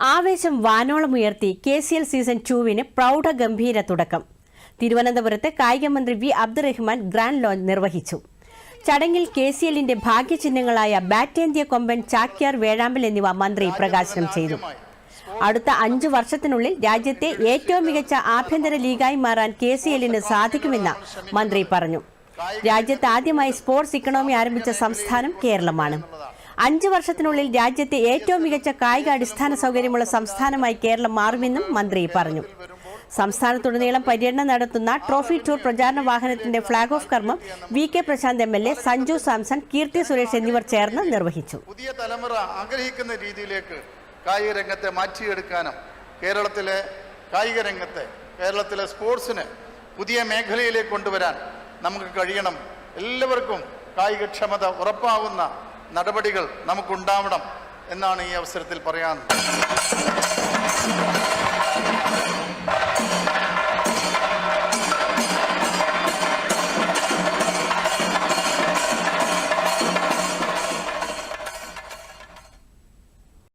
ആവേശം വാനോളമുയർത്തി KCL season 2-ന് പ്രൗഢഗംഭീര തുടക്കം. തിരുവനന്തപുരത്ത് കായികമന്ത്രി വി അബ്ദുറഹ്മാൻ ഗ്രാൻഡ് ലോഞ്ച് നിർവഹിച്ചു. ചടങ്ങിൽ KCLന്റെ ഭാഗ്യചിഹ്നങ്ങളായ ബാറ്റേന്ത്യ കൊമ്പൻ, ചാക്യാർ, വേഴാമ്പൽ എന്നിവ മന്ത്രി പ്രകാശനം ചെയ്തു. അടുത്ത 5 വർഷത്തിനുള്ളിൽ രാജ്യത്തെ ഏറ്റവും മികച്ച ആഭ്യന്തര ലീഗായി മാറാൻ KCLന് സാധിക്കുമെന്ന് മന്ത്രി പറഞ്ഞു. രാജ്യത്ത് ആദ്യമായി സ്പോർട്സ് ഇക്കണോമി ആരംഭിച്ച സംസ്ഥാനം കേരളമാണ്. 5 വർഷത്തിനുള്ളിൽ രാജ്യത്തെ ഏറ്റവും മികച്ച കായിക അടിസ്ഥാന സൗകര്യമുള്ള സംസ്ഥാനമായി കേരളം മാറുമെന്നും മന്ത്രി പറഞ്ഞു. സംസ്ഥാനത്തുടനീളം പര്യടനം നടത്തുന്ന ട്രോഫി ടൂർ പ്രചാരണ വാഹനത്തിന്റെ ഫ്ളാഗ് ഓഫ് കർമ്മം VK പ്രശാന്ത് MLA, സഞ്ജു സാംസൺ, കീർത്തി സുരേഷ് എന്നിവർ ചേർന്ന് നിർവഹിച്ചു. പുതിയ തലമുറ ആഗ്രഹിക്കുന്ന രീതിയിലേക്ക് കായിക രംഗത്തെ മാറ്റിയെടുക്കാനും കേരളത്തിലെ കായിക രംഗത്തെ, കേരളത്തിലെ സ്പോർട്സിനെ പുതിയ മേഖലയിലേക്ക് കൊണ്ടുവരാൻ നമുക്ക് കഴിയണം. എല്ലാവർക്കും കായികക്ഷമത ഉറപ്പാവുന്ന നടപടികൾ നമുക്കുണ്ടാവണം എന്നാണ് ഈ അവസരത്തിൽ പറയാനുള്ളത്.